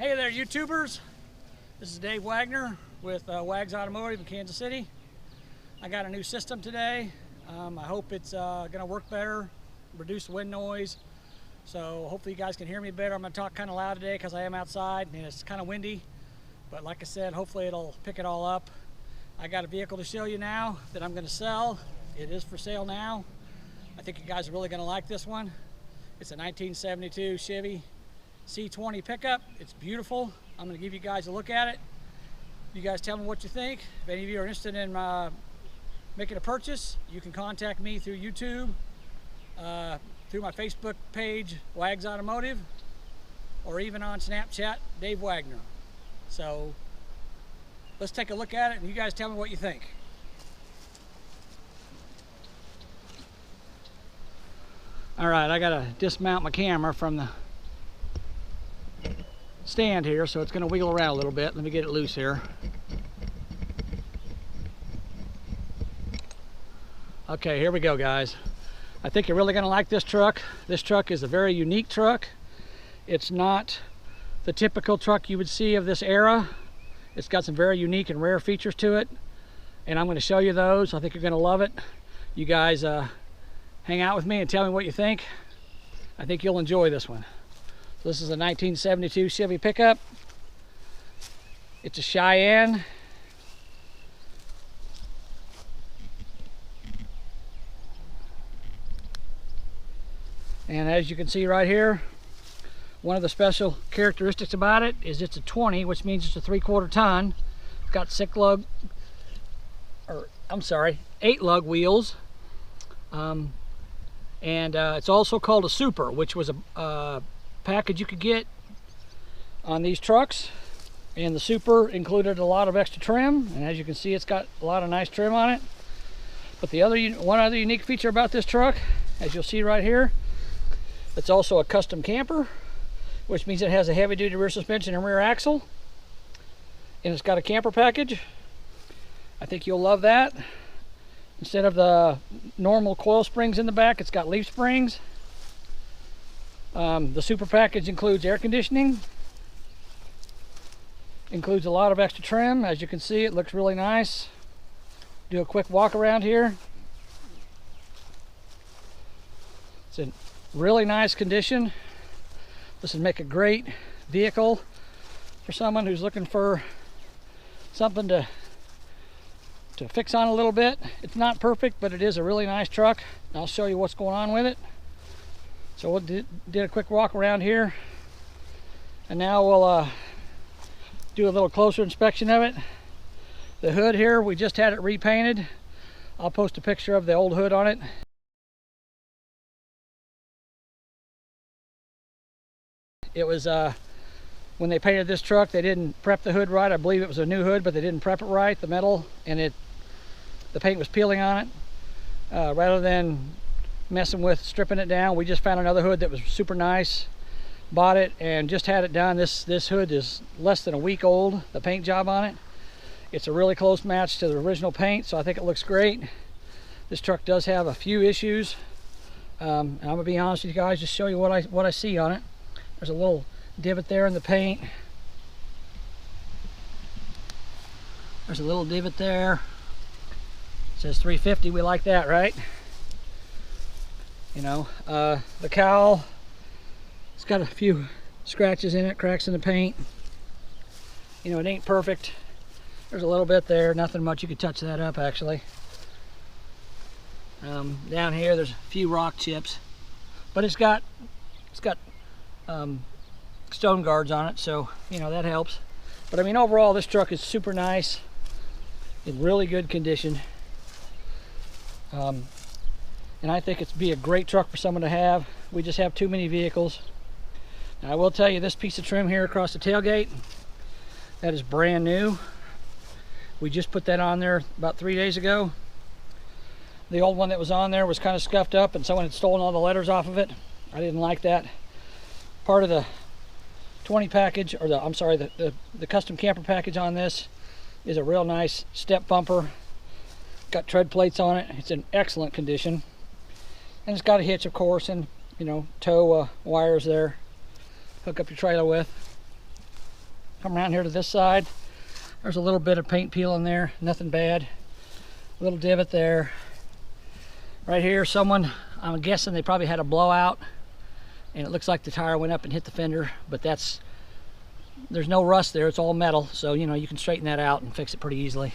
Hey there, YouTubers. This is Dave Wagner with Wags Automotive in Kansas City. I got a new system today. I hope it's going to work better, reduce the wind noise. So hopefully you guys can hear me better. I'm going to talk kind of loud today because I am outside and it's kind of windy. But like I said, hopefully it'll pick it all up. I got a vehicle to show you now that I'm going to sell. It is for sale now. I think you guys are really going to like this one. It's a 1972 Chevy C20 pickup. It's beautiful. I'm going to give you guys a look at it. You guys tell me what you think. If any of you are interested in making a purchase, you can contact me through YouTube, through my Facebook page, Wags Automotive, or even on Snapchat, Dave Wagner. So let's take a look at it and you guys tell me what you think. All right, I gotta dismount my camera from the stand here, so it's going to wiggle around a little bit. Let me get it loose here. Okay, here we go, guys. I think you're really going to like this truck. This truck is a very unique truck. It's not the typical truck you would see of this era. It's got some very unique and rare features to it, and I'm going to show you those. I think you're going to love it. You guys hang out with me and tell me what you think. I think you'll enjoy this one. This is a 1972 Chevy pickup. It's a Cheyenne. And as you can see right here, one of the special characteristics about it is it's a 20, which means it's a 3/4 ton. It's got 8 lug wheels. And it's also called a super, which was a package you could get on these trucks, and the super included a lot of extra trim, and as you can see, it's got a lot of nice trim on it. But one other unique feature about this truck, as you'll see right here, it's also a custom camper, which means it has a heavy-duty rear suspension and rear axle, and it's got a camper package. I think you'll love that. Instead of the normal coil springs in the back, it's got leaf springs. The super package includes air conditioning, includes a lot of extra trim. As you can see, it looks really nice. Do a quick walk around here. It's in really nice condition. This would make a great vehicle for someone who's looking for something to fix on a little bit. It's not perfect, but it is a really nice truck. I'll show you what's going on with it. So we did a quick walk around here, and now we'll do a little closer inspection of it. The hood here, we just had it repainted. I'll post a picture of the old hood on it. It was when they painted this truck, they didn't prep the hood right. I believe it was a new hood, but they didn't prep it right, the metal, and the paint was peeling on it. Rather than messing with stripping it down, we just found another hood that was super nice, bought it, and just had it done. This hood is less than a week old, the paint job on it. It's a really close match to the original paint, so I think it looks great. This truck does have a few issues. I'm gonna be honest with you guys, just show you what I see on it. There's a little divot there in the paint. There's a little divot there. It says 350, we like that, right? You know, the cowl, it's got a few scratches in it, cracks in the paint. You know, it ain't perfect. There's a little bit there, nothing much. You could touch that up actually. Down here there's a few rock chips, but it's got stone guards on it, so you know that helps. But I mean, overall this truck is super nice, in really good condition. And I think it'd be a great truck for someone to have. We just have too many vehicles. Now, I will tell you, this piece of trim here across the tailgate, that is brand new. We just put that on there about 3 days ago. The old one that was on there was kind of scuffed up and someone had stolen all the letters off of it. I didn't like that. Part of the 20 package, or the custom camper package on this is a real nice step bumper. Got tread plates on it. It's in excellent condition. And it's got a hitch, of course, and you know, tow wires there, hook up your trailer with. Come around here to this side. There's a little bit of paint peel in there, nothing bad. A little divot there. Right here, I'm guessing they probably had a blowout, and it looks like the tire went up and hit the fender, but there's no rust there, it's all metal, so you know, you can straighten that out and fix it pretty easily.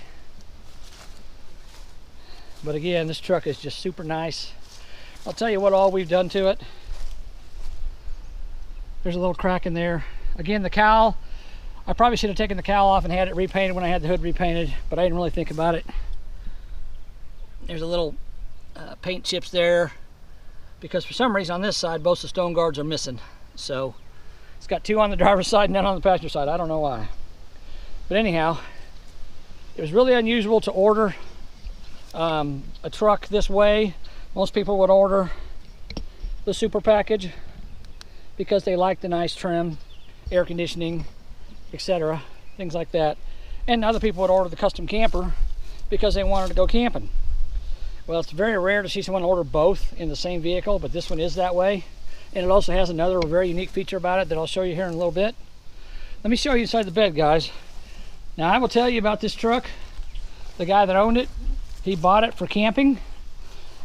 But again, this truck is just super nice. I'll tell you what all we've done to it. There's a little crack in there. Again, the cowl, I probably should have taken the cowl off and had it repainted when I had the hood repainted, but I didn't really think about it. There's a little paint chips there, because for some reason on this side both the stone guards are missing. So it's got two on the driver's side and none on the passenger side. I don't know why. But anyhow, it was really unusual to order a truck this way. Most people would order the super package because they like the nice trim, air conditioning, etc., things like that. And other people would order the custom camper because they wanted to go camping. Well, it's very rare to see someone order both in the same vehicle, but this one is that way. And it also has another very unique feature about it that I'll show you here in a little bit. Let me show you inside the bed, guys. Now, I will tell you about this truck. The guy that owned it, he bought it for camping,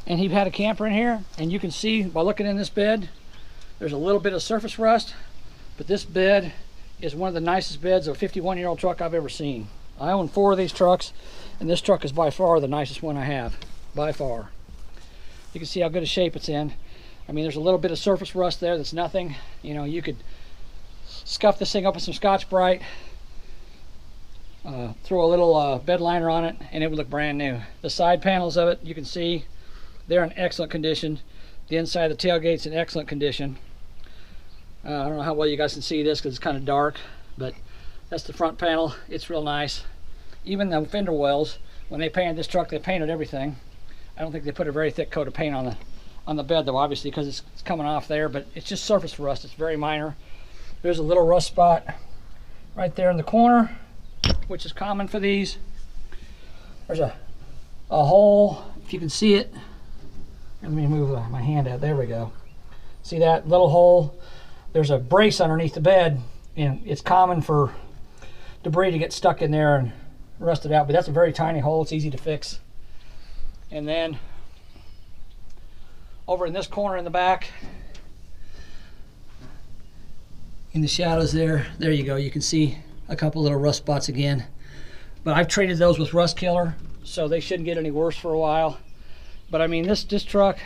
and he had a camper in here, and you can see by looking in this bed, there's a little bit of surface rust, but this bed is one of the nicest beds of a 51-year-old truck I've ever seen. I own 4 of these trucks, and this truck is by far the nicest one I have. By far. You can see how good a shape it's in. I mean, there's a little bit of surface rust there that's nothing. You know, you could scuff this thing up with some Scotch-Brite, throw a little bed liner on it, and it would look brand new. The side panels of it, you can see they're in excellent condition. The inside of the tailgate's in excellent condition. I don't know how well you guys can see this because it's kind of dark, but that's the front panel. It's real nice. Even the Fender Wells, when they painted this truck, they painted everything. I don't think they put a very thick coat of paint on the bed though, obviously, because it's coming off there, but it's just surface rust. It's very minor. There's a little rust spot right there in the corner, which is common for these. There's a hole, if you can see it. Let me move my hand out. There we go. See that little hole? There's a brace underneath the bed, and it's common for debris to get stuck in there and rusted out, but that's a very tiny hole. It's easy to fix. And then over in this corner in the back, in the shadows there you go. You can see a couple little rust spots again, but I've treated those with rust killer, so they shouldn't get any worse for a while. But I mean, this truck,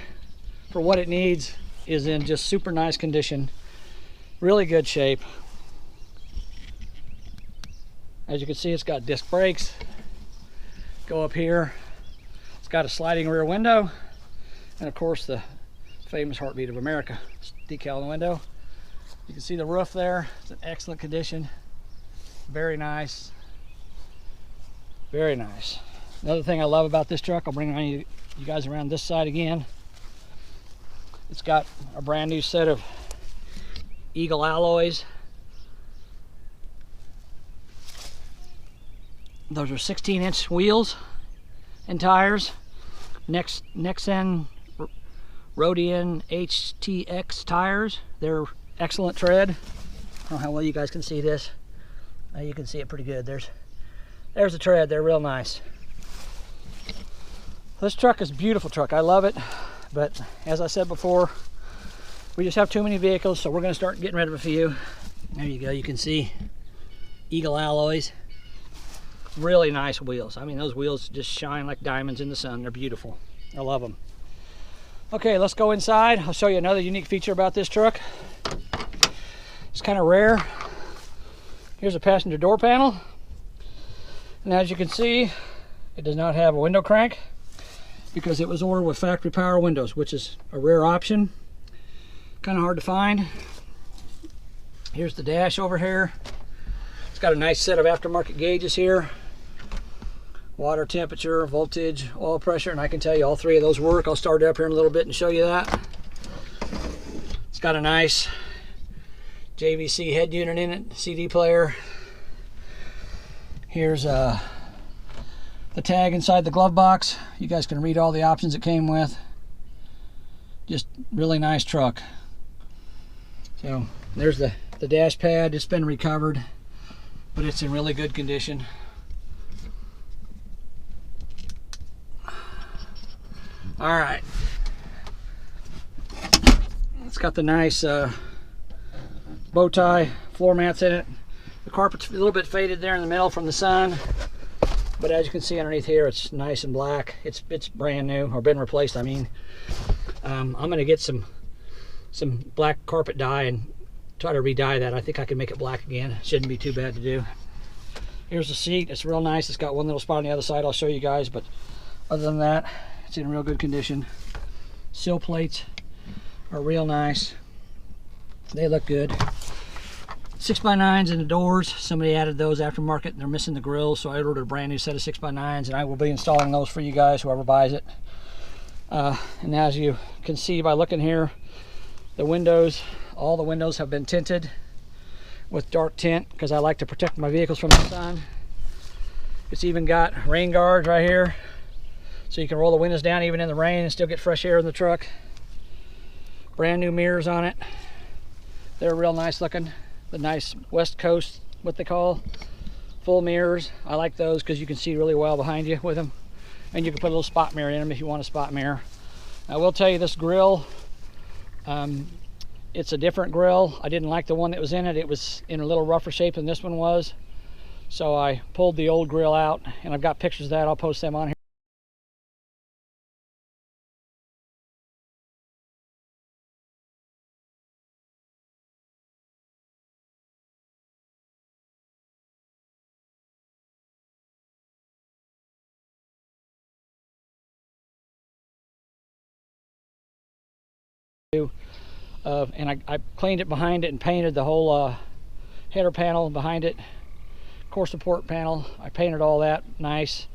for what it needs, is in just super nice condition, really good shape. As you can see, it's got disc brakes. Go up here, it's got a sliding rear window, and of course the famous Heartbeat of America decal in the window. You can see the roof there. It's in excellent condition. Very nice. Very nice. Another thing I love about this truck, I'll bring you guys around this side again. It's got a brand new set of Eagle alloys. Those are 16-inch wheels and tires. Nexen Rodian HTX tires. They're excellent tread. I don't know how well you guys can see this. You can see it pretty good. There's the tread. They're real nice. This truck is a beautiful truck. I love it. But as I said before, we just have too many vehicles, so we're going to start getting rid of a few. There you go. You can see Eagle alloys. Really nice wheels. I mean, those wheels just shine like diamonds in the sun. They're beautiful. I love them. Okay, let's go inside. I'll show you another unique feature about this truck. It's kind of rare. Here's a passenger door panel. And as you can see, it does not have a window crank because it was ordered with factory power windows, which is a rare option. Kind of hard to find. Here's the dash over here. It's got a nice set of aftermarket gauges here. Water temperature, voltage, oil pressure, and I can tell you all 3 of those work. I'll start it up here in a little bit and show you that. It's got a nice JVC head unit in it, CD player. Here's the tag inside the glove box. You guys can read all the options it came with. Just really nice truck. So there's the dash pad. It's been recovered. but it's in really good condition. All right, it's got the nice bow tie floor mats in it. The carpet's a little bit faded there in the middle from the sun, but as you can see underneath here, it's nice and black. It's brand new, or been replaced, I mean. I'm gonna get some black carpet dye and try to re-dye that. I think I can make it black again. Shouldn't be too bad to do. Here's the seat. It's real nice. It's got one little spot on the other side I'll show you guys, but other than that, it's in real good condition. Sill plates are real nice. They look good. 6x9s in the doors. Somebody added those aftermarket. They're missing the grills, so I ordered a brand new set of 6x9s, and I will be installing those for you guys, whoever buys it. And as you can see by looking here, the windows, all the windows have been tinted with dark tint because I like to protect my vehicles from the sun. It's even got rain guards right here, so you can roll the windows down even in the rain and still get fresh air in the truck. Brand new mirrors on it. They're real nice looking. The nice West Coast, what they call, full mirrors. I like those because you can see really well behind you with them. And you can put a little spot mirror in them if you want a spot mirror. I will tell you, this grill, it's a different grill. I didn't like the one that was in it. It was in a little rougher shape than this one was. So I pulled the old grill out, and I've got pictures of that. I'll post them on here. And I cleaned it behind it and painted the whole header panel behind it, core support panel. I painted all that nice,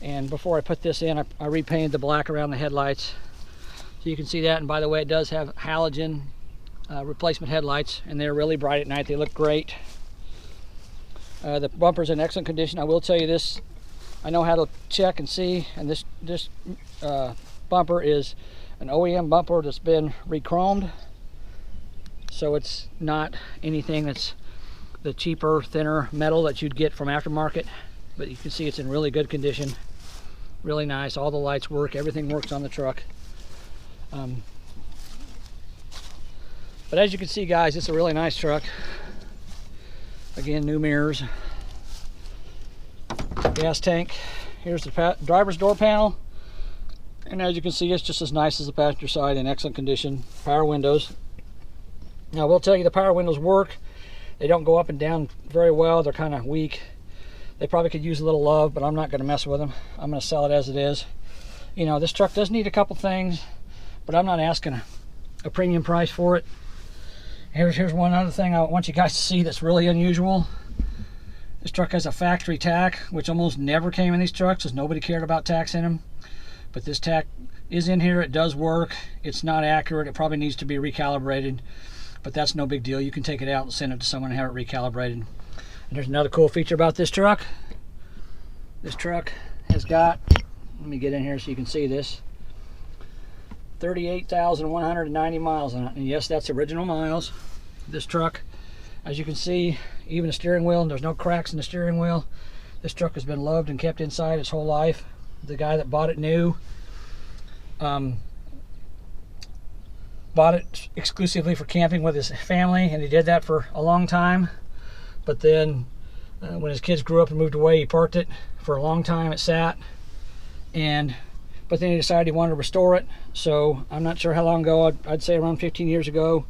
and before I put this in, I repainted the black around the headlights, so you can see that. And by the way, it does have halogen replacement headlights, and they're really bright at night. They look great. The bumper's in excellent condition. I will tell you this, I know how to check and see, and this bumper is an OEM bumper that's been re-chromed, so it's not anything that's the cheaper, thinner metal that you'd get from aftermarket. But you can see it's in really good condition, really nice. All the lights work, everything works on the truck. But as you can see, guys, it's a really nice truck. Again, new mirrors, gas tank. Here's the driver's door panel. And as you can see, it's just as nice as the passenger side, in excellent condition. Power windows. Now, I will tell you, the power windows work. They don't go up and down very well. They're kind of weak. They probably could use a little love, but I'm not going to mess with them. I'm going to sell it as it is. You know, this truck does need a couple things, but I'm not asking a premium price for it. Here's one other thing I want you guys to see that's really unusual. This truck has a factory tack, which almost never came in these trucks because nobody cared about tacks in them. But this tack is in here. It does work. It's not accurate. It probably needs to be recalibrated, but that's no big deal. You can take it out and send it to someone and have it recalibrated. And there's another cool feature about this truck. This truck has got, let me get in here so you can see this, 38,190 miles on it. And yes, that's original miles. This truck, as you can see, even the steering wheel, and there's no cracks in the steering wheel. This truck has been loved and kept inside its whole life. The guy that bought it new, bought it exclusively for camping with his family, and he did that for a long time. But then when his kids grew up and moved away, he parked it for a long time. It sat, but then he decided he wanted to restore it. So I'm not sure how long ago, I'd say around 15 years ago,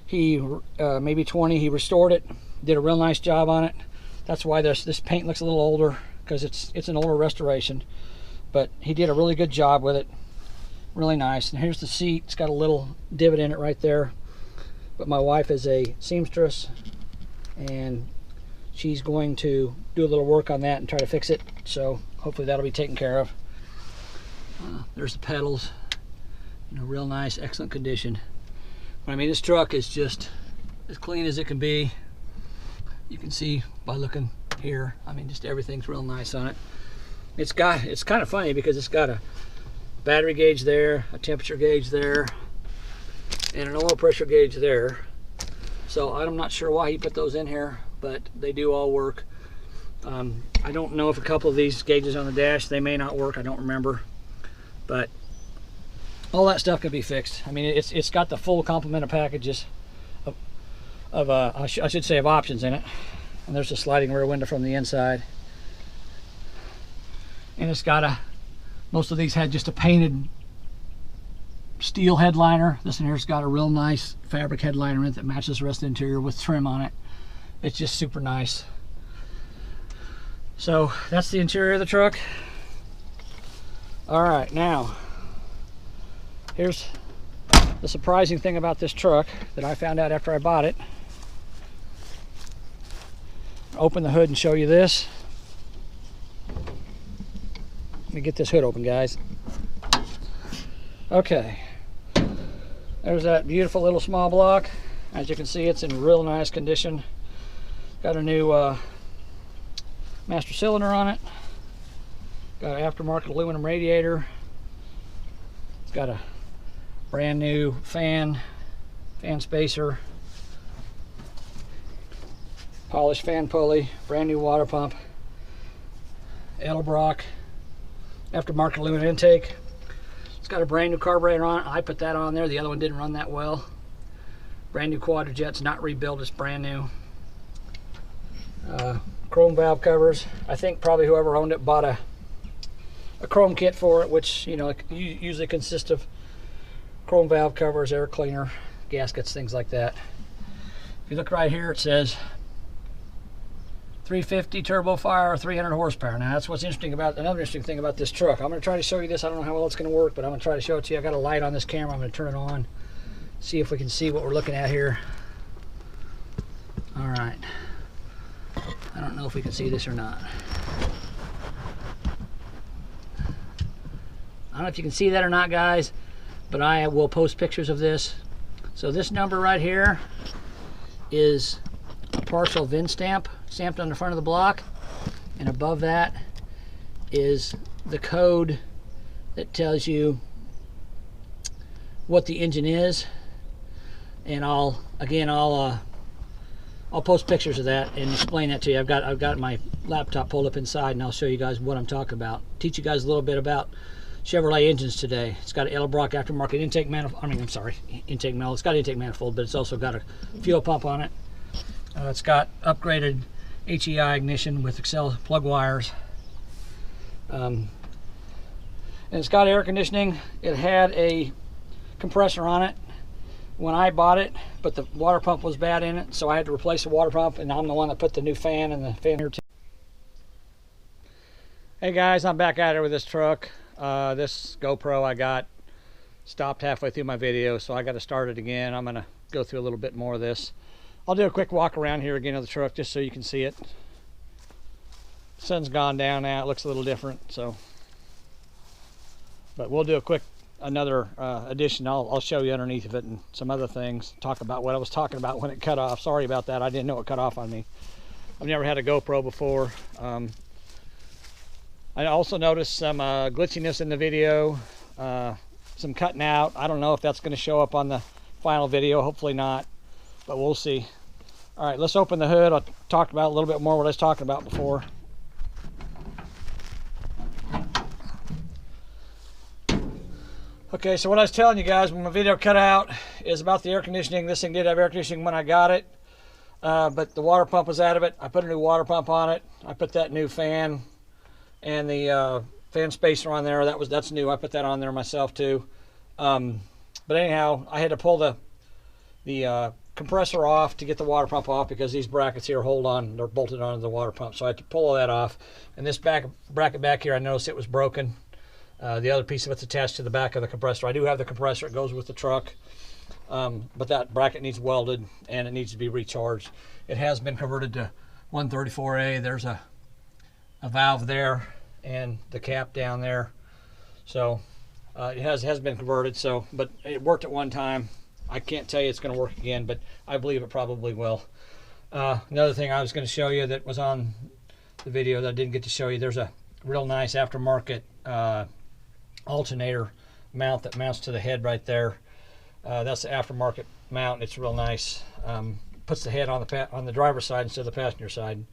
he maybe 20, he restored it, did a real nice job on it. That's why this paint looks a little older, because it's an older restoration. But he did a really good job with it. Really nice. And here's the seat. It's got a little divot in it right there. But my wife is a seamstress, and she's going to do a little work on that and try to fix it. So hopefully that'll be taken care of. There's the pedals. In a real nice, excellent condition. But I mean, this truck is just as clean as it can be. You can see by looking here. I mean, just everything's real nice on it. It's kind of funny because it's got a battery gauge there, a temperature gauge there, and an oil pressure gauge there. So I'm not sure why he put those in here, but they do all work. I don't know if a couple of these gauges on the dash, they may not work, I don't remember, but all that stuff can be fixed. I mean, it's got the full complement of packages of I should say of options in it. And there's a sliding rear window from the inside, and it's got most of these had just a painted steel headliner. This one here's got a real nice fabric headliner in it that matches the rest of the interior with trim on it. It's just super nice. So that's the interior of the truck. All right, now here's the surprising thing about this truck that I found out after I bought it. Open the hood and show you this. Let me get this hood open, guys. Okay, there's that beautiful little small block. As you can see, it's in real nice condition. Got a new master cylinder on it. Got an aftermarket aluminum radiator. It's got a brand new fan spacer, polished fan pulley, brand new water pump, Edelbrock aftermarket aluminum intake. It's got a brand new carburetor on it. I put that on there. The other one didn't run that well. Brand new quadrojets, not rebuilt, it's brand new. Chrome valve covers. I think probably whoever owned it bought a chrome kit for it, which, you know, it usually consists of chrome valve covers, air cleaner, gaskets, things like that. If you look right here, it says 350 turbo fire, 300 horsepower. Now that's what's interesting about, another interesting thing about this truck. I'm going to try to show you this. I don't know how well it's going to work, but I'm going to try to show it to you. I got a light on this camera. I'm going to turn it on, see if we can see what we're looking at here. All right. I don't know if we can see this or not. I don't know if you can see that or not, guys, but I will post pictures of this. So this number right here is a partial VIN stamp stamped on the front of the block, and above that is the code that tells you what the engine is. And I'll post pictures of that and explain that to you. I've got my laptop pulled up inside, and I'll show you guys what I'm talking about. Teach you guys a little bit about Chevrolet engines today. It's got an Edelbrock aftermarket intake manifold. Intake manifold. It's got an intake manifold, but it's also got a fuel pump on it. It's got upgraded HEI ignition with Excel plug wires. And it's got air conditioning. It had a compressor on it when I bought it, but the water pump was bad in it, so I had to replace the water pump, and I'm the one that put the new fan and the fan here too. Hey guys, I'm back at it with this truck. This GoPro I got stopped halfway through my video, so I got to start it again. I'm gonna go through a little bit more of this. I'll do a quick walk around here again of the truck just so you can see it. The sun's gone down now, it looks a little different, so. But we'll do a quick another addition. I'll show you underneath of it and some other things, talk about what I was talking about when it cut off. Sorry about that, I didn't know it cut off on me. I've never had a GoPro before. I also noticed some glitchiness in the video, some cutting out. I don't know if that's going to show up on the final video, hopefully not, but we'll see. All right, let's open the hood. I'll talk about a little bit more what I was talking about before. Okay, so what I was telling you guys when my video cut out is about the air conditioning. This thing did have air conditioning when I got it, but the water pump was out of it. I put a new water pump on it. I put that new fan and the fan spacer on there. That's new. I put that on there myself too. But anyhow, I had to pull the compressor off to get the water pump off because these brackets here hold on. They're bolted onto the water pump, so I had to pull all that off. And this bracket back here, I noticed it was broken. The other piece of it's attached to the back of the compressor. I do have the compressor. It goes with the truck. But that bracket needs welded and it needs to be recharged. It has been converted to 134A. There's a valve there and the cap down there. So it has been converted. So, but it worked at one time. I can't tell you it's going to work again, but I believe it probably will. Another thing I was going to show you that was on the video that I didn't get to show you, there's a real nice aftermarket alternator mount that mounts to the head right there. That's the aftermarket mount. It's real nice. puts the head on the driver's side instead of the passenger side.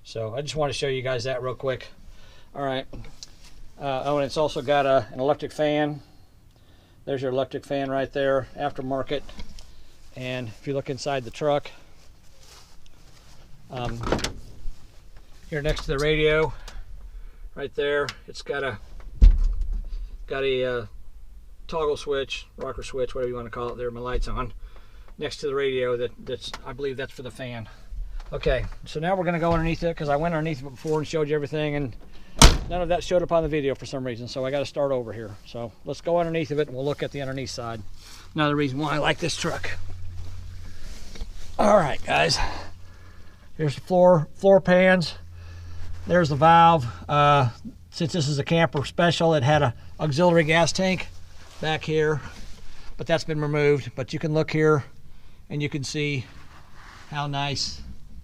So I just want to show you guys that real quick. All right. Oh, and it's also got an electric fan. There's your electric fan right there, aftermarket. And if you look inside the truck, here next to the radio, right there, it's got a toggle switch, rocker switch, whatever you want to call it. There, my light's on. Next to the radio, that's I believe that's for the fan. Okay, so now we're going to go underneath it, because I went underneath it before and showed you everything, and none of that showed up on the video for some reason, so I got to start over here. So let's go underneath of it, and we'll look at the underneath side. Another reason why I like this truck. All right, guys. Here's the floor pans. There's the valve. Since this is a camper special, it had an auxiliary gas tank back here, but that's been removed. But you can look here, and you can see how nice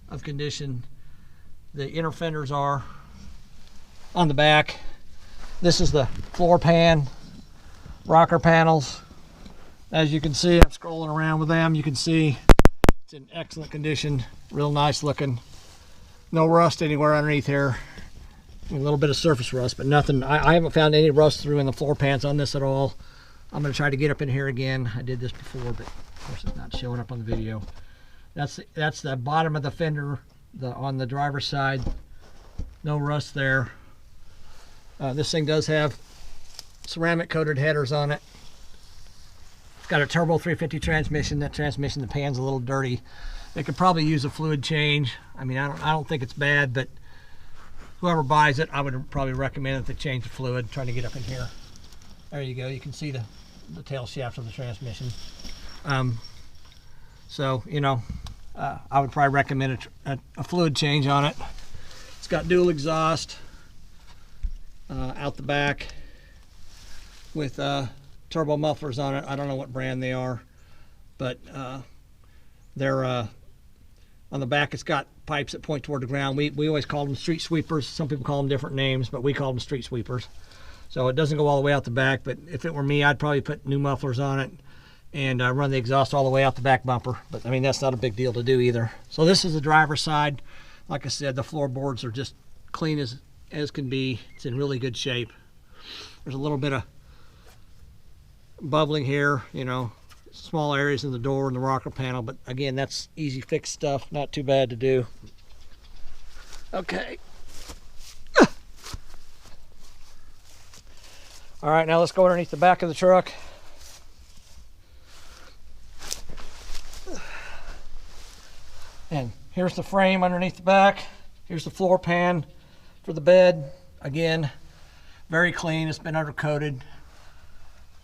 of condition the inner fenders are on the back. This is the floor pan, rocker panels. As you can see, I'm scrolling around with them. You can see it's in excellent condition, real nice looking. No rust anywhere underneath here. A little bit of surface rust, but nothing. I haven't found any rust through in the floor pans on this at all. I'm going to try to get up in here again. I did this before, but of course it's not showing up on the video. That's the bottom of the fender on the driver's side. No rust there. This thing does have ceramic coated headers on it. It's got a turbo 350 transmission. That transmission, the pan's a little dirty. It could probably use a fluid change. I mean, I don't think it's bad, but whoever buys it, I would probably recommend that they change the fluid. Trying to get up in here. There you go. You can see the tail shaft of the transmission. So, you know, I would probably recommend a fluid change on it. It's got dual exhaust out the back with turbo mufflers on it. I don't know what brand they are, but they're on the back. It's got pipes that point toward the ground. We always call them street sweepers. Some people call them different names, but we call them street sweepers. So it doesn't go all the way out the back, but if it were me, I'd probably put new mufflers on it and run the exhaust all the way out the back bumper. But I mean, that's not a big deal to do either. So this is the driver's side. Like I said, the floorboards are just clean as can be. It's in really good shape. There's a little bit of bubbling here, you know, small areas in the door and the rocker panel, but again, that's easy fix stuff, not too bad to do. Okay. All right, now let's go underneath the back of the truck. And here's the frame underneath the back. Here's the floor pan for the bed. Again, very clean. It's been undercoated.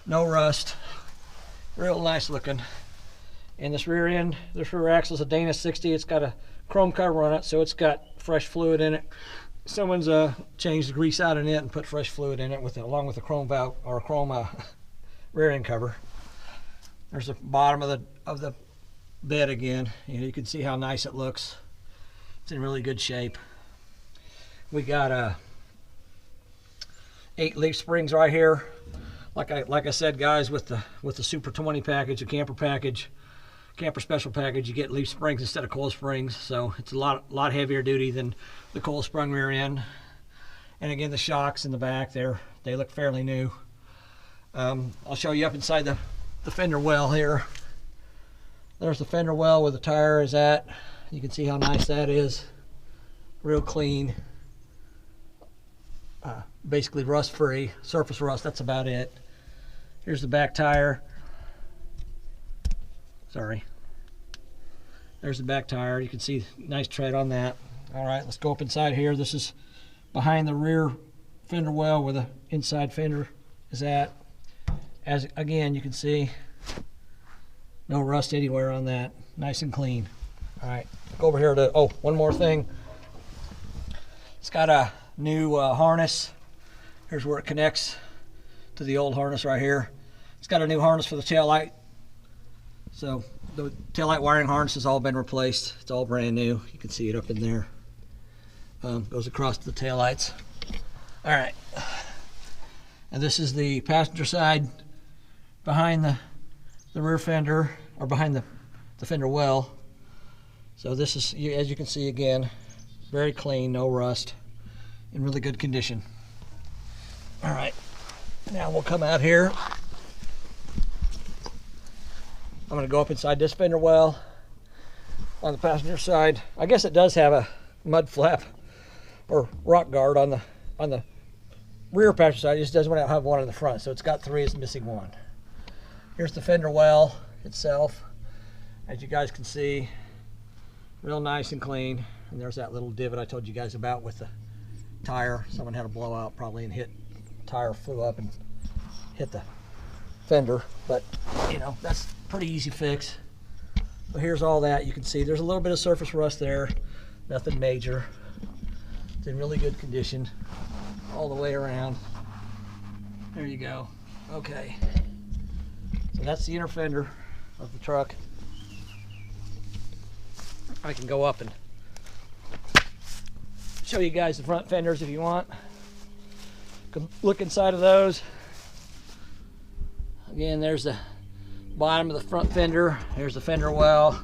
No rust. Real nice looking. And this rear end, this rear axle is a Dana 60. It's got a chrome cover on it, so it's got fresh fluid in it. Someone's changed the grease out in it and put fresh fluid in it along with a chrome valve or a chrome rear end cover. There's the bottom of the bed again. You can see how nice it looks. It's in really good shape. We got 8 leaf springs right here. Like I said, guys, with the Super 20 package, the camper package, camper special package, you get leaf springs instead of coil springs, so it's a lot heavier duty than the coil sprung rear end. And again, the shocks in the back there, they look fairly new. I'll show you up inside the fender well here. There's the fender well where the tire is at. You can see how nice that is. Real clean. Basically rust free, surface rust, that's about it. Here's the back tire. Sorry. There's the back tire. You can see nice tread on that. All right, let's go up inside here. This is behind the rear fender well where the inside fender is at. As again, you can see no rust anywhere on that. Nice and clean. All right, go over here to, oh, one more thing. It's got a new harness. Here's where it connects to the old harness right here. It's got a new harness for the tail light. So the taillight wiring harness has all been replaced. It's all brand new. You can see it up in there. Goes across to the taillights. All right. And this is the passenger side behind the rear fender, or behind the Fender Well. So this is, as you can see again, very clean, no rust, in really good condition. All right, now we'll come out here. I'm going to go up inside this Fender Well on the passenger side. I guess it does have a mud flap or rock guard on the rear passenger side. It just doesn't have one in the front, so it's got 3, it's missing 1. Here's the Fender Well itself. As you guys can see, real nice and clean. And there's that little divot I told you guys about with the tire. Someone had a blowout probably and hit, tire flew up and hit the fender, but you know, that's pretty easy fix. So here's all that. You can see there's a little bit of surface rust there, nothing major. It's in really good condition all the way around. There you go. Okay, so that's the inner fender of the truck. I can go up and show you guys the front fenders if you want. Look inside of those. Again, there's the bottom of the front fender. Here's the Fender Well.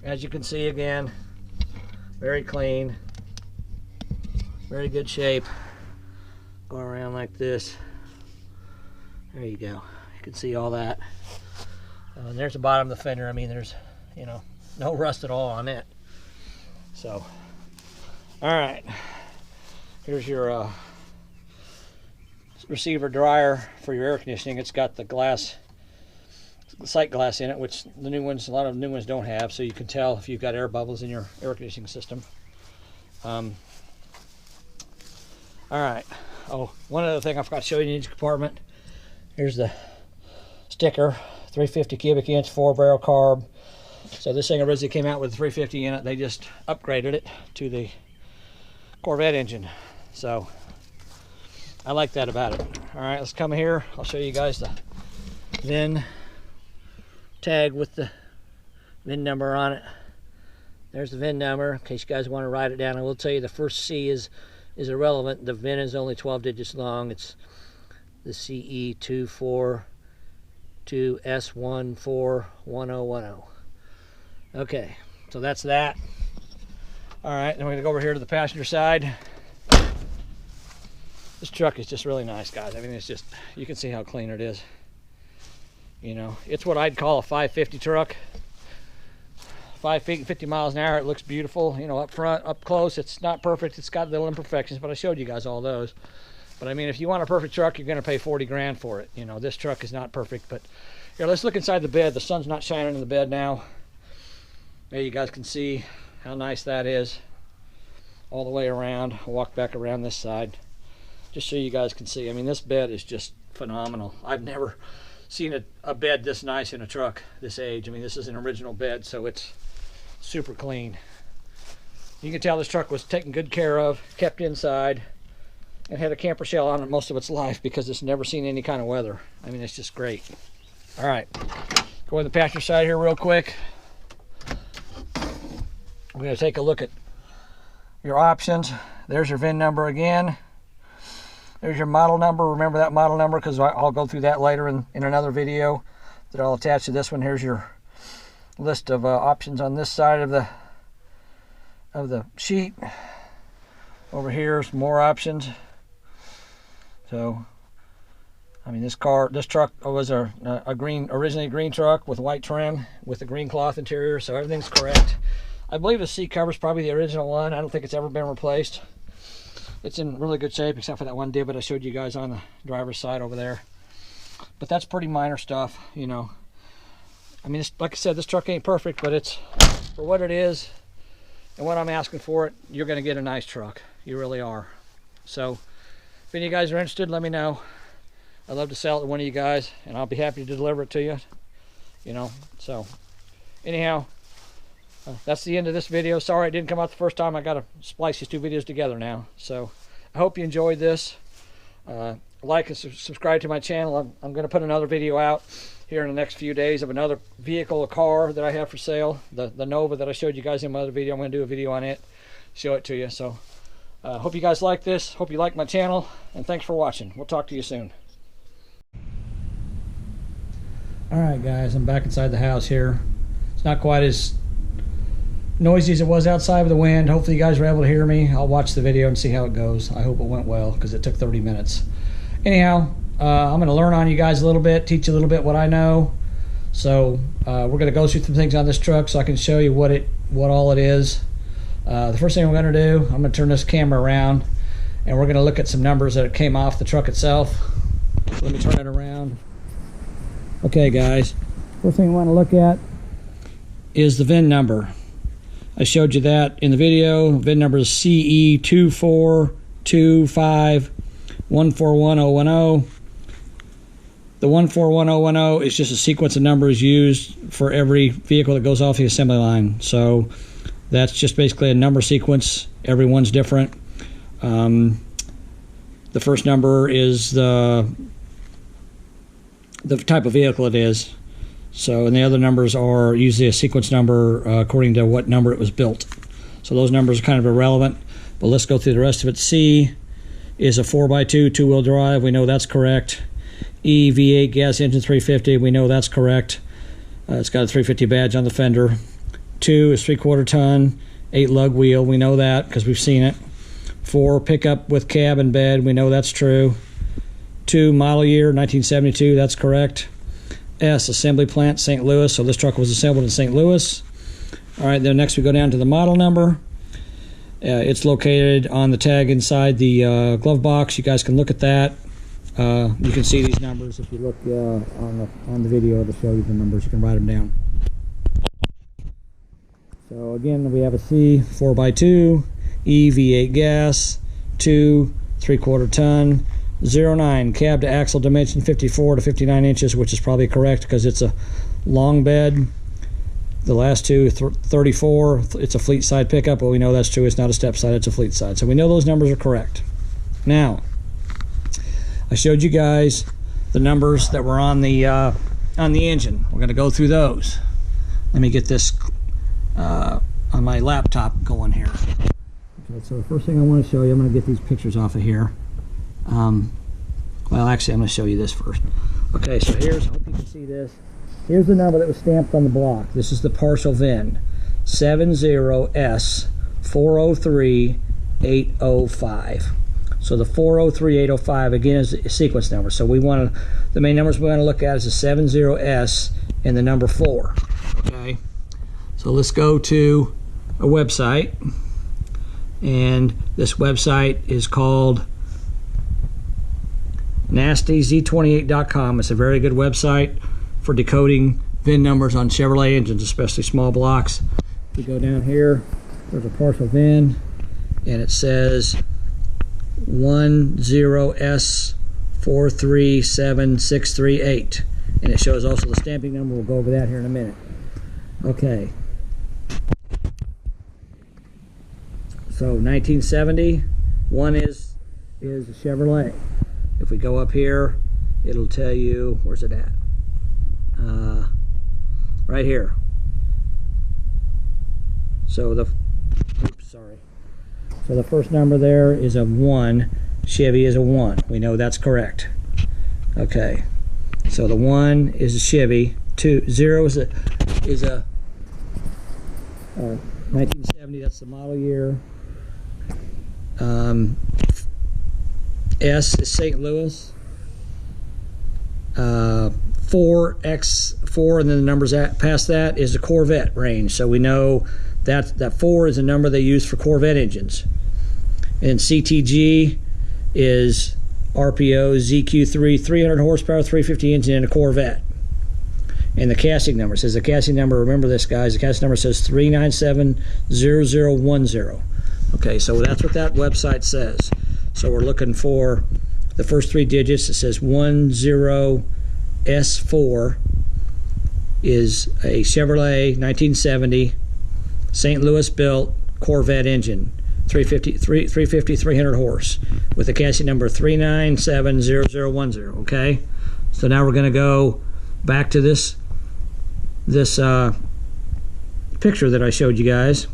As you can see, again, very clean, very good shape. Go around like this. There you go. You can see all that. And there's the bottom of the fender. I mean, there's, you know, no rust at all on it. So, all right. Here's your receiver dryer for your air conditioning. It's got the glass, sight glass in it, which the new ones, a lot of new ones don't have, so you can tell if you've got air bubbles in your air conditioning system. All right. Oh, one other thing I forgot to show you in each compartment. Here's the sticker, 350 cubic inch 4-barrel carb. So this thing originally came out with 350 in it. They just upgraded it to the Corvette engine. So I like that about it. All right, let's come here. I'll show you guys the VIN tag with the VIN number on it. There's the VIN number in case you guys want to write it down. I will tell you the first C is irrelevant. The VIN is only 12 digits long. It's the CE242S141010. Okay, so that's that. All right, then we're gonna go over here to the passenger side. This truck is just really nice, guys. I mean, it's just, you can see how clean it is. You know, it's what I'd call a 550 truck. 550 miles an hour, it looks beautiful. You know, up front, up close, it's not perfect. It's got little imperfections, but I showed you guys all those. But I mean, if you want a perfect truck, you're gonna pay 40 grand for it. You know, this truck is not perfect, but here, let's look inside the bed. The sun's not shining in the bed now. There you guys can see how nice that is all the way around. I'll walk back around this side just so you guys can see. I mean, this bed is just phenomenal. I've never seen a bed this nice in a truck this age. I mean, this is an original bed, so it's super clean. You can tell this truck was taken good care of, kept inside, and had a camper shell on it most of its life because it's never seen any kind of weather. I mean, it's just great. All right, go to the passenger side here real quick. We're going to take a look at your options. There's your VIN number again. There's your model number. Remember that model number because I'll go through that later in another video that I'll attach to this one. Here's your list of options on this side of the sheet. Over here, some more options. So, I mean, this truck was originally a green truck with white trim with a green cloth interior, so everything's correct. I believe the seat cover is probably the original one. I don't think it's ever been replaced. It's in really good shape except for that one divot I showed you guys on the driver's side over there. But that's pretty minor stuff, you know. I mean, like I said, this truck ain't perfect, but it's for what it is and what I'm asking for it, you're going to get a nice truck. You really are. So if any of you guys are interested, let me know. I'd love to sell it to one of you guys, and I'll be happy to deliver it to you. You know, so anyhow, that's the end of this video. Sorry it didn't come out the first time. I got to splice these two videos together now. So I hope you enjoyed this. Like and subscribe to my channel. I'm going to put another video out here in the next few days of another vehicle, a car that I have for sale. The Nova that I showed you guys in my other video. I'm going to do a video on it, show it to you. So hope you guys like this. Hope you like my channel, and thanks for watching. We'll talk to you soon. Alright guys, I'm back inside the house here. It's not quite as noisy as it was outside with the wind. Hopefully you guys were able to hear me. I'll watch the video and see how it goes. I hope it went well because it took 30 minutes. Anyhow, I'm going to learn on you guys a little bit, teach you a little bit what I know. So we're going to go through some things on this truck so I can show you what all it is. The first thing we're going to do, I'm going to turn this camera around and we're going to look at some numbers that came off the truck itself. So let me turn it around. Okay guys, first thing we want to look at is the VIN number. I showed you that in the video. VIN number is CE24251411010. The 141010 is just a sequence of numbers used for every vehicle that goes off the assembly line. So that's just basically a number sequence. Everyone's different. The first number is the type of vehicle it is. So, and the other numbers are usually a sequence number according to what number it was built. So those numbers are kind of irrelevant, but let's go through the rest of it. C is a 4x2 two-wheel drive. We know that's correct. E, V8 gas engine 350. We know that's correct. It's got a 350 badge on the fender. 2 is 3/4 ton, 8 lug wheel. We know that because we've seen it. 4 pickup with cab and bed. We know that's true. 2 model year 1972. That's correct. S, assembly plant, St. Louis. So this truck was assembled in St. Louis. All right, then next we go down to the model number. It's located on the tag inside the glove box. You guys can look at that. You can see these numbers if you look on the video. It'll show you the numbers. You can write them down. So again, we have a C 4x2, E V8 gas, 2 3/4 ton. 09 cab to axle dimension 54 to 59 inches, which is probably correct because it's a long bed. The last two 34. It's a fleet side pickup, but we know that's true. It's not a step side, it's a fleet side. So we know those numbers are correct. Now, I showed you guys the numbers that were on the engine. We're going to go through those. Let me get this on my laptop going here. Okay, so the first thing I want to show you, I'm going to get these pictures off of here. Well, actually, I'm going to show you this first. Okay, so here's, I hope you can see this. Here's the number that was stamped on the block. This is the partial VIN, 70S403805. So the 403805 again is a sequence number. So we want to, the main numbers we want to look at is the 70S and the number 4. Okay, so let's go to a website, and this website is called nastyz28.com. It's a very good website for decoding VIN numbers on Chevrolet engines, especially small blocks. We go down here, there's a partial VIN, and it says 10S437638, and it shows also the stamping number. We'll go over that here in a minute. Okay, so 1970, one is a Chevrolet. If we go up here, it'll tell you, where's it at? Right here. So the, oops, sorry. So the first number there is a 1. Chevy is a 1. We know that's correct. Okay. So the 1 is a Chevy. 0 is a 1970. That's the model year. S is St. Louis. 4X4, and then the numbers past that is a Corvette range. So we know that 4 is a number they use for Corvette engines. And CTG is RPO ZQ3, 300 horsepower, 350 engine in a Corvette. And the casting number says, the casting number, remember this guys, the casting number says 3970010. Okay, so that's what that website says. So we're looking for the first 3 digits. It says 10S4 is a Chevrolet 1970 St. Louis built Corvette engine, 350 300 horse with a casting number 3970010. Okay, so now we're going to go back to this picture that I showed you guys.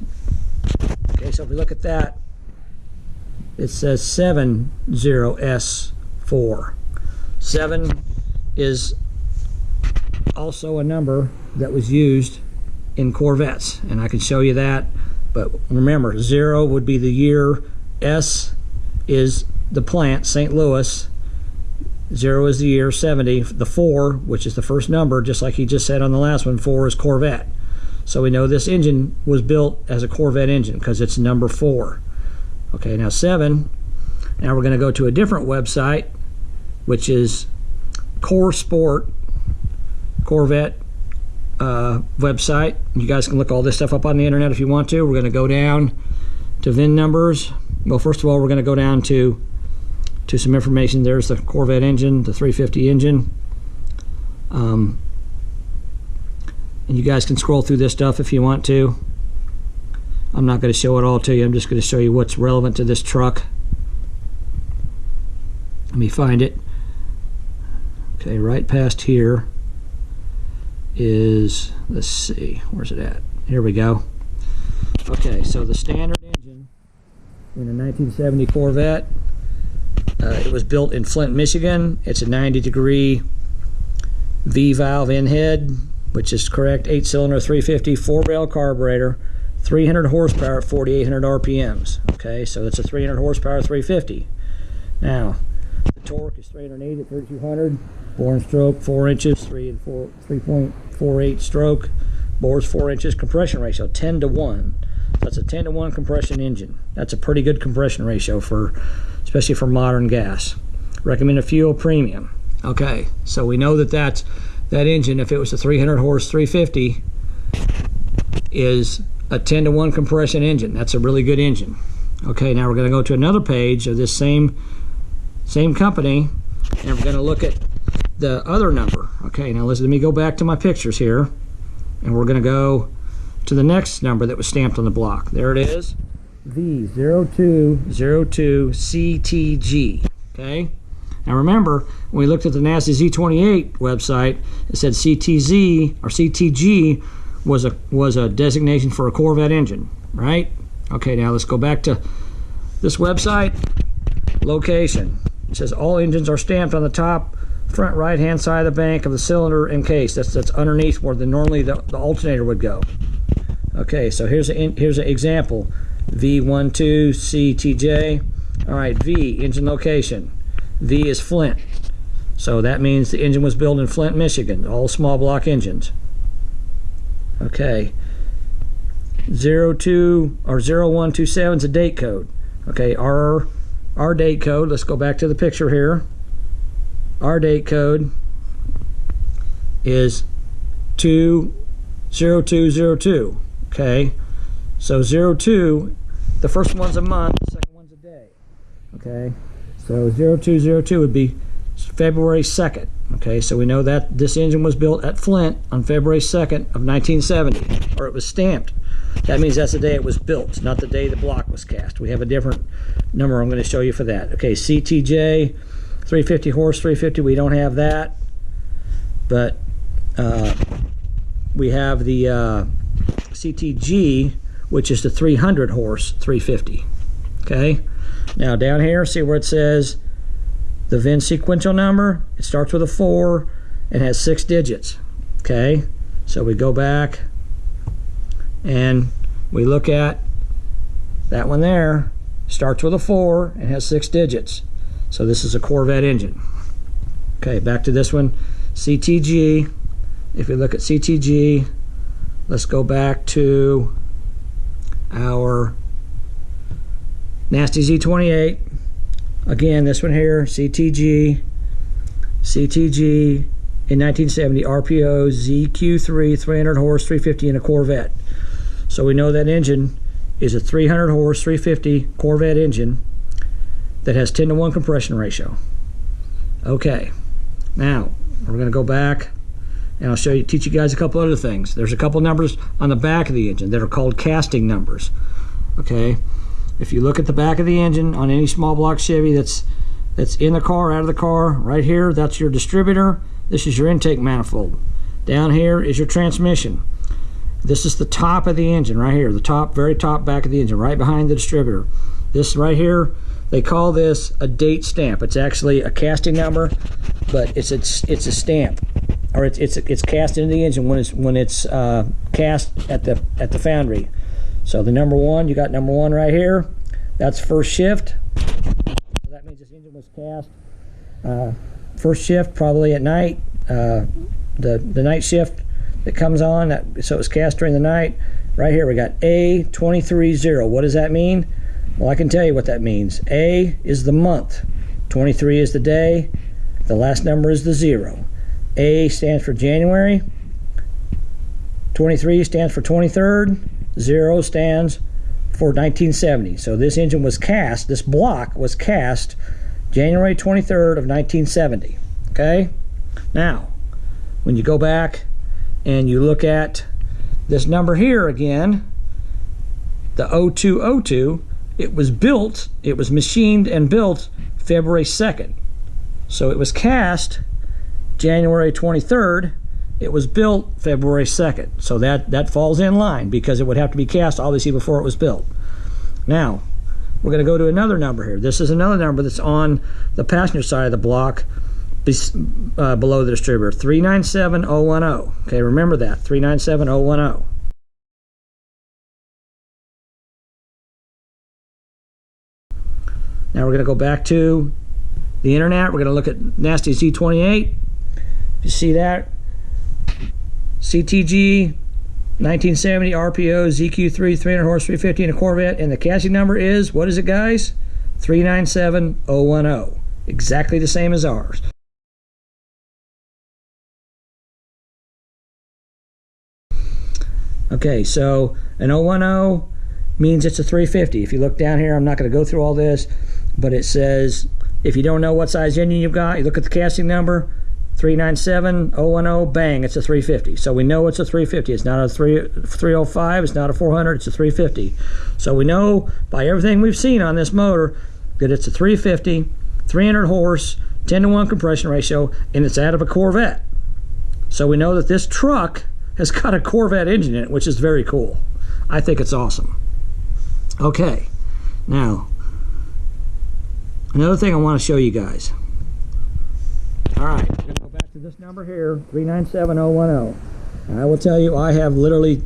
Okay, so if we look at that, it says 70S4. 7 is also a number that was used in Corvettes, and I can show you that. But remember, 0 would be the year, S is the plant, St. Louis, 0 is the year, 70. The 4, which is the first number, just like he just said on the last one, 4 is Corvette. So we know this engine was built as a Corvette engine because it's number 4. Okay, now 7. Now we're going to go to a different website, which is Core Sport Corvette website. You guys can look all this stuff up on the internet if you want to. We're going to go down to VIN numbers. Well, first of all, we're going to go down to some information. There's the Corvette engine, the 350 engine. And you guys can scroll through this stuff if you want to. I'm not going to show it all to you. I'm just going to show you what's relevant to this truck. Let me find it. Okay, right past here is, let's see, where's it at? Here we go. Okay, so the standard engine in a 1970 Corvette, it was built in Flint, Michigan. It's a 90-degree V-valve in head, which is correct, 8-cylinder 350 4-rail carburetor, 300 horsepower at 4,800 RPMs. Okay, so it's a 300 horsepower 350. Now, the torque is 380 at 3,200. Bore and stroke 4 inches, 3.48 stroke. Bore's 4 inches. Compression ratio 10-1. That's a 10-to-1 compression engine. That's a pretty good compression ratio for, especially for modern gas. Recommended fuel premium. Okay, so we know that that engine, if it was a 300 horse 350, is a 10-to-1 compression engine. That's a really good engine. Okay, now we're going to go to another page of this same company, and we're going to look at the other number. Okay, now let me go back to my pictures here, and we're going to go to the next number that was stamped on the block. There it is, V0202CTG. Okay, now remember, when we looked at the nasty Z28 website, it said CTZ or CTG was a designation for a Corvette engine, right? Okay, now let's go back to this website. Location. It says all engines are stamped on the top front right hand side of the bank of the cylinder and case. That's underneath where normally the alternator would go. Okay, so here's an example. V12CTJ. All right, V, engine location. V is Flint. So that means the engine was built in Flint, Michigan. All small block engines. Okay. 02 or 0127 is a date code. Okay, our date code, let's go back to the picture here. Our date code is 20202. Okay, so 02, the first one's a month, the second one's a day. Okay, so 0202 would be February 2nd. Okay, so we know that this engine was built at Flint on February 2nd of 1970, or it was stamped. That means that's the day it was built, not the day the block was cast. We have a different number I'm going to show you for that. Okay, CTJ, 350 horse, 350, we don't have that. But we have the CTG, which is the 300 horse, 350. Okay, now down here, see where it says the VIN sequential number? It starts with a 4 and has 6 digits. Okay, so we go back and we look at that one there, starts with a 4 and has 6 digits. So this is a Corvette engine. Okay, back to this one, CTG. If we look at CTG, let's go back to our nasty Z28. Again, this one here, CTG in 1970, RPO ZQ3, 300 horse, 350 in a Corvette. So we know that engine is a 300 horse, 350 Corvette engine that has 10-to-1 compression ratio. Okay, now we're going to go back and I'll teach you guys a couple other things. There's a couple numbers on the back of the engine that are called casting numbers. Okay, if you look at the back of the engine on any small block Chevy that's in the car, out of the car, right here, that's your distributor. This is your intake manifold. Down here is your transmission. This is the top of the engine right here, the top, very top back of the engine, right behind the distributor. This right here, they call this a date stamp. It's actually a casting number, but it's a stamp. or it's cast into the engine when it's cast at the foundry. So the number 1, you got number 1 right here. That's first shift. So that means this engine was cast first shift, probably at night. The night shift that comes on, so it was cast during the night. Right here we got A230. What does that mean? Well, I can tell you what that means. A is the month, 23 is the day, the last number is the 0. A stands for January, 23 stands for 23rd, 0 stands for 1970. So this engine was cast, this block was cast January 23rd of 1970. Okay? Now, when you go back and you look at this number here again, the 0202, it was built, it was machined and built February 2nd. So it was cast January 23rd, it was built February 2nd. So that falls in line because it would have to be cast obviously before it was built. Now, we're going to go to another number here. This is another number that's on the passenger side of the block below the distributor, 397010. Okay, remember that, 397010. Now we're going to go back to the internet. We're going to look at nasty Z28. You see that? CTG 1970 RPO ZQ3 300 horse 350 in a Corvette, and the casting number is, what is it, guys? 397010. Exactly the same as ours. Okay, so an 010 means it's a 350. If you look down here, I'm not going to go through all this, but it says, if you don't know what size engine you've got, you look at the casting number, 397010, bang, it's a 350. So we know it's a 350. It's not a 305, it's not a 400, it's a 350. So we know by everything we've seen on this motor that it's a 350, 300 horse, 10-to-1 compression ratio, and it's out of a Corvette. So we know that this truck has got a Corvette engine in it, which is very cool. I think it's awesome. Okay, now, another thing I want to show you guys. All right, we're going to go back to this number here, 397010. And I will tell you, I have literally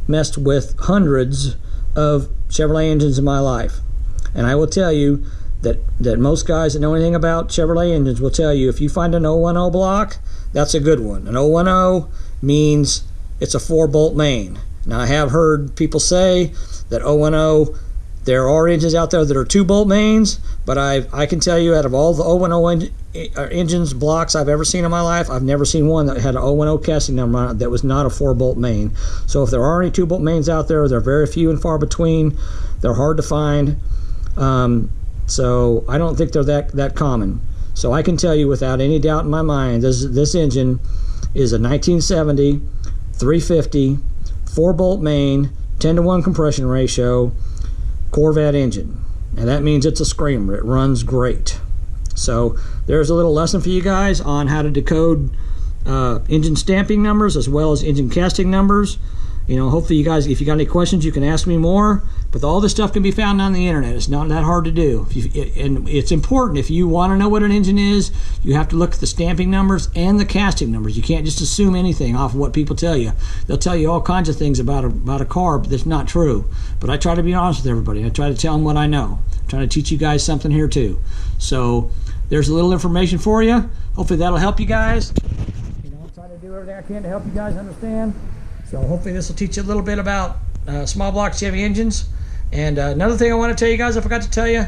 messed with hundreds of Chevrolet engines in my life. And I will tell you that most guys that know anything about Chevrolet engines will tell you, if you find an 010 block, that's a good one. An 010 means it's a 4-bolt main. Now, I have heard people say that 010, there are engines out there that are 2-bolt mains, but I can tell you, out of all the 010 engines, blocks I've ever seen in my life, I've never seen one that had an 010 casting number on it that was not a 4-bolt main. So if there are any 2-bolt mains out there, they're very few and far between. They're hard to find. So I don't think they're that common. So I can tell you without any doubt in my mind, this engine is a 1970 350 4-bolt main, 10-to-1 compression ratio Corvette engine. And that means it's a screamer. It runs great. So there's a little lesson for you guys on how to decode engine stamping numbers as well as engine casting numbers. You know, hopefully you guys, if you got any questions, you can ask me more. But all this stuff can be found on the internet. It's not that hard to do. And it's important, if you want to know what an engine is, you have to look at the stamping numbers and the casting numbers. You can't just assume anything off of what people tell you. They'll tell you all kinds of things about a car, but that's not true. But I try to be honest with everybody. I try to tell them what I know. I'm trying to teach you guys something here too. So there's a little information for you. Hopefully that'll help you guys. You know, I'm trying to do everything I can to help you guys understand. So hopefully this will teach you a little bit about small block Chevy engines. And another thing I want to tell you guys, I forgot to tell you,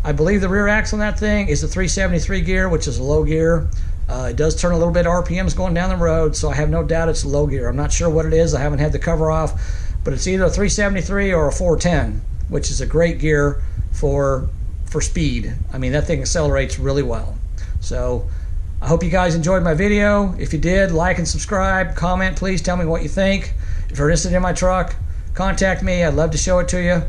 I believe the rear axle on that thing is the 373 gear, which is a low gear. It does turn a little bit of RPMs going down the road, so I have no doubt it's a low gear. I'm not sure what it is. I haven't had the cover off, but it's either a 373 or a 410, which is a great gear for speed. I mean, that thing accelerates really well. So I hope you guys enjoyed my video. If you did, like and subscribe, comment, please tell me what you think. If you're interested in my truck, contact me. I'd love to show it to you.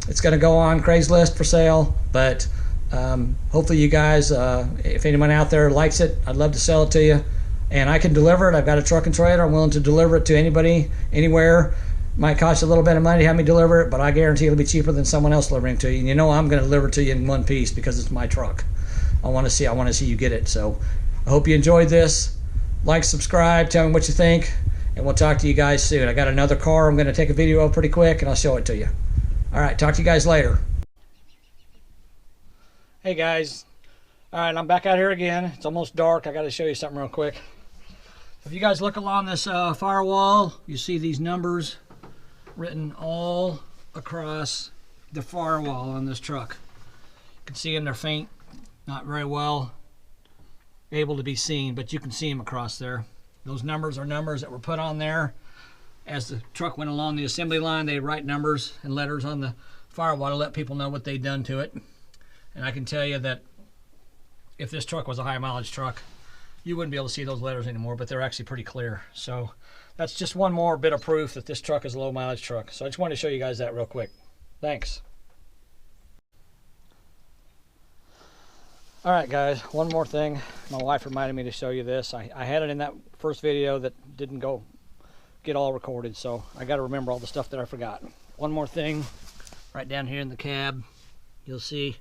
It's going to go on Craigslist for sale, but hopefully you guys, if anyone out there likes it, I'd love to sell it to you. And I can deliver it. I've got a truck and trailer. I'm willing to deliver it to anybody, anywhere. Might cost you a little bit of money to have me deliver it, but I guarantee it'll be cheaper than someone else delivering it to you. And you know I'm going to deliver it to you in one piece because it's my truck. I want to see you get it. So I hope you enjoyed this. Like, subscribe, tell me what you think, and we'll talk to you guys soon. I got another car I'm going to take a video of pretty quick, and I'll show it to you. All right, talk to you guys later. Hey guys. All right, I'm back out here again. It's almost dark. I got to show you something real quick. If you guys look along this firewall, you see these numbers written all across the firewall on this truck. You can see them, they're faint, not very well able to be seen, but you can see them across there. Those numbers are numbers that were put on there. As the truck went along the assembly line, they write numbers and letters on the firewall to let people know what they'd done to it. And I can tell you that if this truck was a high mileage truck, you wouldn't be able to see those letters anymore, but they're actually pretty clear. So that's just one more bit of proof that this truck is a low mileage truck. So I just wanted to show you guys that real quick. Thanks. All right, guys, one more thing. My wife reminded me to show you this. I had it in that first video that didn't get all recorded, so I got to remember all the stuff that I forgot. One more thing, right down here in the cab, you'll see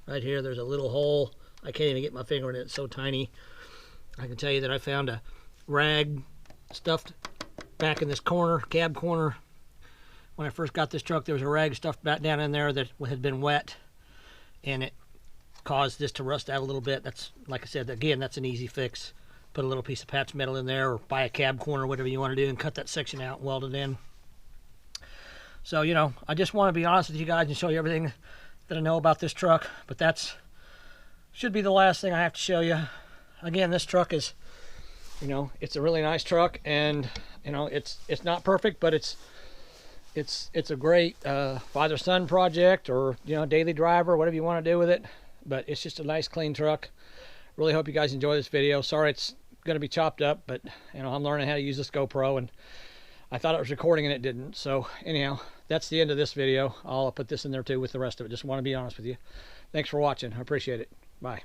right here there's a little hole. I can't even get my finger in it, it's so tiny. I can tell you that I found a rag stuffed back in this corner, cab corner. When I first got this truck, there was a rag stuffed back down in there that had been wet, and it caused this to rust out a little bit. That's, like I said, again, that's an easy fix. Put a little piece of patch metal in there, or buy a cab corner, whatever you want to do, and cut that section out and weld it in. So, you know, I just want to be honest with you guys and show you everything that I know about this truck, but that's should be the last thing I have to show you. Again, this truck is, you know, it's a really nice truck, and you know, it's not perfect, but it's a great father-son project, or you know, daily driver, whatever you want to do with it. But it's just a nice, clean truck. Really hope you guys enjoy this video. Sorry it's going to be chopped up, but you know, I'm learning how to use this GoPro, and I thought it was recording and it didn't. So anyhow, that's the end of this video. I'll put this in there too with the rest of it. Just want to be honest with you. Thanks for watching. I appreciate it. Bye.